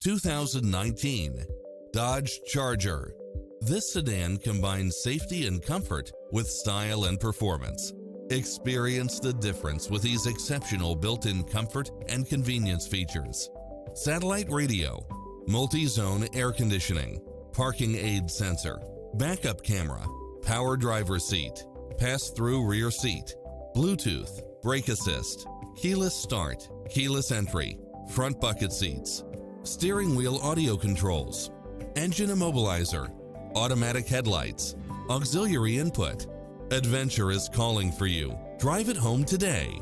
2019 Dodge Charger. This sedan combines safety and comfort with style and performance. Experience the difference with these exceptional built-in comfort and convenience features. Satellite radio, multi-zone air conditioning, parking aid sensor, backup camera, power driver seat, pass-through rear seat, Bluetooth, brake assist, keyless start, keyless entry, front bucket seats, steering wheel audio controls, engine immobilizer, automatic headlights, auxiliary input. Adventure is calling for you. Drive it home today.